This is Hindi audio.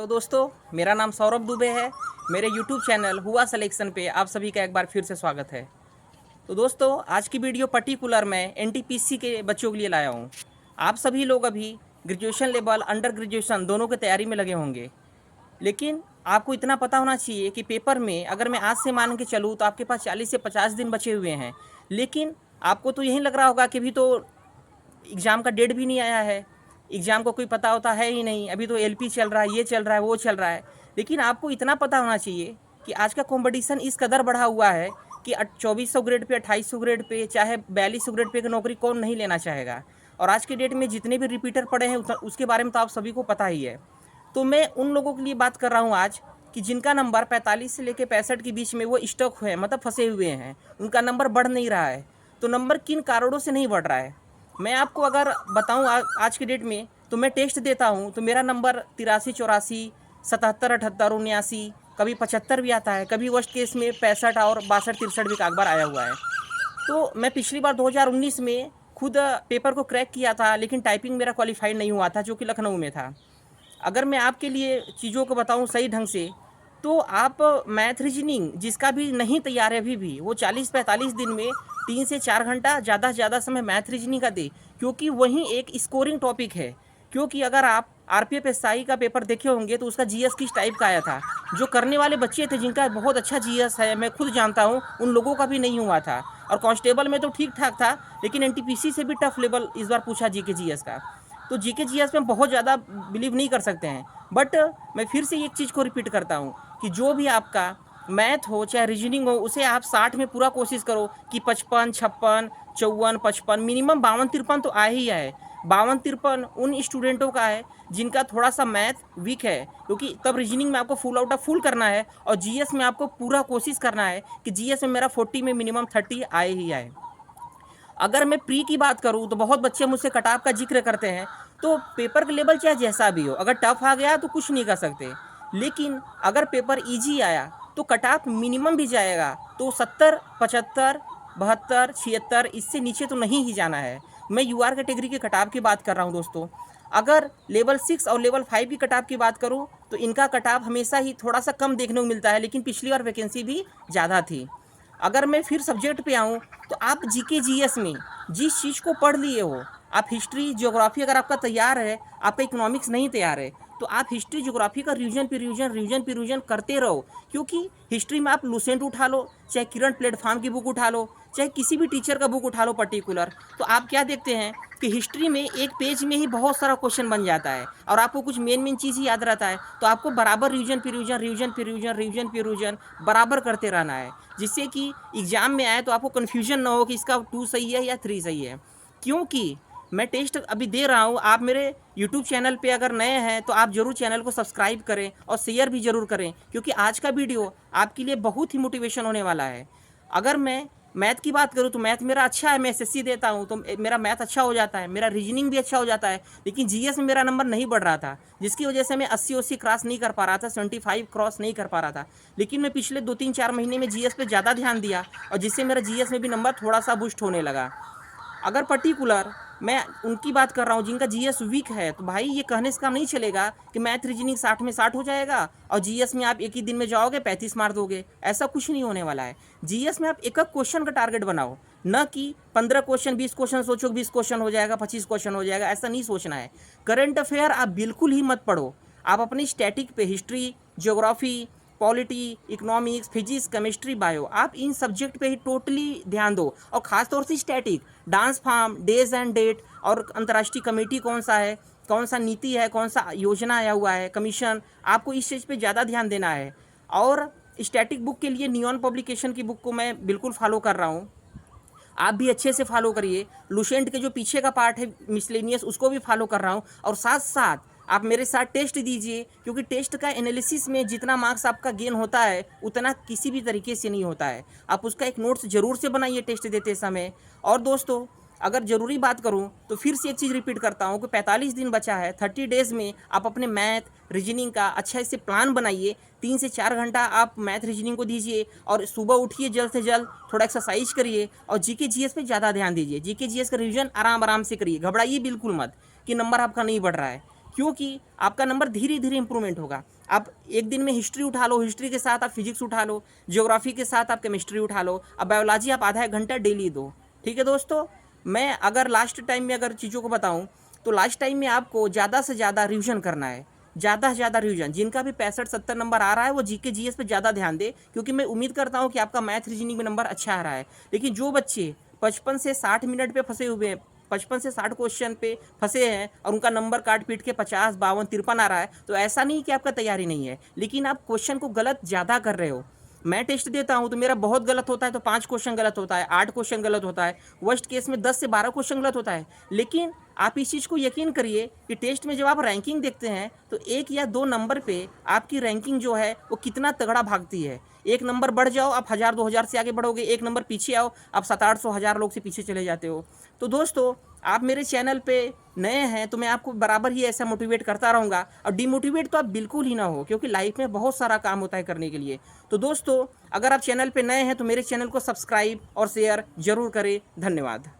हेलो दोस्तों, मेरा नाम सौरभ दुबे है। मेरे यूट्यूब चैनल हुआ सिलेक्शन पे आप सभी का एक बार फिर से स्वागत है। तो दोस्तों, आज की वीडियो पर्टिकुलर मैं एनटीपीसी के बच्चों के लिए लाया हूँ। आप सभी लोग अभी ग्रेजुएशन लेवल, अंडर ग्रेजुएशन दोनों की तैयारी में लगे होंगे, लेकिन आपको इतना पता होना चाहिए कि पेपर में अगर मैं आज से मान के चलूँ तो आपके पास 40 से 50 दिन बचे हुए हैं। लेकिन आपको तो यही लग रहा होगा कि अभी तो एग्ज़ाम का डेट भी नहीं आया है, एग्ज़ाम को कोई पता होता है ही नहीं, अभी तो एलपी चल रहा है, ये चल रहा है, वो चल रहा है। लेकिन आपको इतना पता होना चाहिए कि आज का कंपटीशन इस कदर बढ़ा हुआ है कि 2400 ग्रेड पे, 2800 ग्रेड पे, चाहे 4200 ग्रेड पे की नौकरी कौन नहीं लेना चाहेगा। और आज के डेट में जितने भी रिपीटर पड़े हैं उसके बारे में तो आप सभी को पता ही है। तो मैं उन लोगों के लिए बात कर रहा हूँ आज कि जिनका नंबर 45 से लेकर 65 के बीच में वो स्टक है, मतलब फंसे हुए हैं, उनका नंबर बढ़ नहीं रहा है। तो नंबर किन कारणों से नहीं बढ़ रहा है, मैं आपको अगर बताऊं आज के डेट में, तो मैं टेस्ट देता हूं तो मेरा नंबर 83, 84, 77, 78, 79, कभी 75 भी आता है, कभी वर्स्ट केस में 65 और 62, 63 भी एक बार आया हुआ है। तो मैं पिछली बार 2019 में खुद पेपर को क्रैक किया था, लेकिन टाइपिंग मेरा क्वालिफाइड नहीं हुआ था, जो कि लखनऊ में था। अगर मैं आपके लिए चीज़ों को बताऊं सही ढंग से, तो आप मैथ रीजनिंग जिसका भी नहीं तैयार है अभी भी, वो 40-45 दिन में 3 से 4 घंटा ज़्यादा से ज़्यादा समय मैथ रीजनिंग का दे, क्योंकि वही एक स्कोरिंग टॉपिक है। क्योंकि अगर आप आरपीएफ एसआई का पेपर देखे होंगे तो उसका जीएस किस टाइप का आया था, जो करने वाले बच्चे थे जिनका बहुत अच्छा जीएस है, मैं खुद जानता हूँ, उन लोगों का भी नहीं हुआ था। और कांस्टेबल में तो ठीक ठाक था, लेकिन एनटीपीसी से भी टफ लेवल इस बार पूछा जीके जीएस का। तो जीके जीएस में बहुत ज़्यादा बिलीव नहीं कर सकते हैं। बट मैं फिर से एक चीज़ को रिपीट करता हूँ कि जो भी आपका मैथ हो चाहे रीजनिंग हो, उसे आप 60 में पूरा कोशिश करो कि 55, 56, 54, 55, मिनिमम 52-53 तो आ ही है। 52-53 उन स्टूडेंटों का है जिनका थोड़ा सा मैथ वीक है, क्योंकि तब रीजनिंग में आपको फुल आउट ऑफ फुल करना है और जीएस में आपको पूरा कोशिश करना है कि जीएस में मेरा 40 में मिनिमम 30 आए ही आए। अगर मैं प्री की बात करूं तो बहुत बच्चे मुझसे कट ऑफ का जिक्र करते हैं। तो पेपर का लेवल चाहे जैसा भी हो, अगर टफ आ गया तो कुछ नहीं कर सकते, लेकिन अगर पेपर इजी आया तो कट ऑफ मिनिमम भी जाएगा तो 70, 75, 72, 76, इससे नीचे तो नहीं ही जाना है। मैं यूआर कैटेगरी के कट ऑफ की बात कर रहा हूं दोस्तों। अगर लेवल 6 और लेवल 5 की कट ऑफ की बात करूं तो इनका कट ऑफ हमेशा ही थोड़ा सा कम देखने को मिलता है, लेकिन पिछली बार वैकेंसी भी ज़्यादा थी। अगर मैं फिर सब्जेक्ट पे आऊँ तो आप जीके जीएस में जिस चीज़ को पढ़ लिए हो, आप हिस्ट्री ज्योग्राफी अगर आपका तैयार है, आपका इकोनॉमिक्स नहीं तैयार है, तो आप हिस्ट्री ज्योग्राफी का रिवीजन करते रहो। क्योंकि हिस्ट्री में आप लुसेंट उठा लो, चाहे किरण प्लेटफॉर्म की बुक उठा लो, चाहे किसी भी टीचर का बुक उठा लो पर्टिकुलर, तो आप क्या देखते हैं कि हिस्ट्री में एक पेज में ही बहुत सारा क्वेश्चन बन जाता है और आपको कुछ मेन चीज़ ही याद रहता है। तो आपको बराबर रिवीजन बराबर करते रहना है, जिससे कि एग्ज़ाम में आए तो आपको कन्फ्यूजन ना हो कि इसका 2 सही है या 3 सही है। क्योंकि मैं टेस्ट अभी दे रहा हूँ, आप मेरे यूट्यूब चैनल पे अगर नए हैं तो आप ज़रूर चैनल को सब्सक्राइब करें और शेयर भी ज़रूर करें, क्योंकि आज का वीडियो आपके लिए बहुत ही मोटिवेशन होने वाला है। अगर मैं मैथ की बात करूँ तो मैथ मेरा अच्छा है, मैं एसएससी देता हूँ तो मेरा मैथ अच्छा हो जाता है, मेरा रीजनिंग भी अच्छा हो जाता है। लेकिन जीएस में मेरा नंबर नहीं बढ़ रहा था, जिसकी वजह से मैं 80 क्रॉस नहीं कर पा रहा था, 75 क्रॉस नहीं कर पा रहा था। लेकिन मैं पिछले 2-3-4 महीने में जीएस पे ज़्यादा ध्यान दिया और जिससे मेरा जीएस में भी नंबर थोड़ा सा बूस्ट होने लगा। अगर पर्टिकुलर मैं उनकी बात कर रहा हूँ जिनका जीएस वीक है, तो भाई ये कहने से काम नहीं चलेगा कि मैथ रीजनिंग 60 में 60 हो जाएगा और जीएस में आप एक ही दिन में जाओगे 35 मार दोगे। ऐसा कुछ नहीं होने वाला है। जीएस में आप एक क्वेश्चन का टारगेट बनाओ, न कि 15 क्वेश्चन 20 क्वेश्चन सोचो 20 क्वेश्चन हो जाएगा, 25 क्वेश्चन हो जाएगा, ऐसा नहीं सोचना है। करंट अफेयर आप बिल्कुल ही मत पढ़ो। आप अपनी स्टैटिक पे history, geography, polity, economics, physics, chemistry, bio, आप इन सब्जेक्ट पे ही टोटली ध्यान दो। और ख़ास तौर से static, dance form, days and date और अंतर्राष्ट्रीय कमेटी कौन सा है, कौन सा नीति है, कौन सा योजना आया हुआ है, कमीशन, आपको इस चीज़ पे ज़्यादा ध्यान देना है। और स्टैटिक बुक के लिए नियॉन पब्लिकेशन की बुक को मैं बिल्कुल फॉलो कर रहा हूँ, आप भी अच्छे से फॉलो करिए। लुसेंट के जो पीछे का पार्ट है मिसलेनियस, उसको भी फॉलो कर रहा हूँ। और साथ साथ आप मेरे साथ टेस्ट दीजिए, क्योंकि टेस्ट का एनालिसिस में जितना मार्क्स आपका गेन होता है उतना किसी भी तरीके से नहीं होता है। आप उसका एक नोट्स ज़रूर से बनाइए टेस्ट देते समय। और दोस्तों, अगर ज़रूरी बात करूं तो फिर से एक चीज़ रिपीट करता हूं कि 45 दिन बचा है, 30 डेज़ में आप अपने मैथ रीजनिंग का अच्छा से प्लान बनाइए। 3 से 4 घंटा आप मैथ रीजनिंग को दीजिए और सुबह उठिए जल्द से जल्द, थोड़ा एक्सरसाइज करिए और जीके जीएस पे ज़्यादा ध्यान दीजिए। जीके जीएस का रिवीजन आराम आराम से करिए, घबराइए बिल्कुल मत कि नंबर आपका नहीं बढ़ रहा है, क्योंकि आपका नंबर धीरे धीरे इंप्रूवमेंट होगा। आप एक दिन में हिस्ट्री उठा लो, हिस्ट्री के साथ आप फिजिक्स उठा लो, ज्योग्राफी के साथ आप केमिस्ट्री उठा लो, अब बायोलॉजी आप आधा एक घंटा डेली दो। ठीक है दोस्तों, मैं अगर लास्ट टाइम में अगर चीज़ों को बताऊं तो लास्ट टाइम में आपको ज़्यादा से ज़्यादा रिवीजन करना है, ज़्यादा से ज़्यादा रिवीजन। जिनका भी 65-70 नंबर आ रहा है वो जीके जीएस पे ज़्यादा ध्यान दे, क्योंकि मैं उम्मीद करता हूँ कि आपका मैथ रीजनिंग में नंबर अच्छा आ रहा है। लेकिन जो बच्चे 55 से 60 मिनट पे फंसे हुए हैं, 55 से 60 क्वेश्चन पे फंसे हैं और उनका नंबर काट पीट के 50, 52, 53 आ रहा है, तो ऐसा नहीं कि आपका तैयारी नहीं है, लेकिन आप क्वेश्चन को गलत ज़्यादा कर रहे हो। मैं टेस्ट देता हूं तो मेरा बहुत गलत होता है, तो 5 क्वेश्चन गलत होता है, 8 क्वेश्चन गलत होता है, वर्स्ट केस में 10 से 12 क्वेश्चन गलत होता है। लेकिन आप इस चीज़ को यकीन करिए कि टेस्ट में जब आप रैंकिंग देखते हैं तो 1 या 2 नंबर पे आपकी रैंकिंग जो है वो कितना तगड़ा भागती है। 1 नंबर बढ़ जाओ आप 1000-2000 से आगे बढ़ोगे, 1 नंबर पीछे आओ आप 700-800 लोग से पीछे चले जाते हो। तो दोस्तों, आप मेरे चैनल पे नए हैं तो मैं आपको बराबर ही ऐसा मोटिवेट करता रहूँगा, और डिमोटिवेट तो आप बिल्कुल ही ना हो, क्योंकि लाइफ में बहुत सारा काम होता है करने के लिए। तो दोस्तों, अगर आप चैनल पे नए हैं तो मेरे चैनल को सब्सक्राइब और शेयर ज़रूर करें। धन्यवाद।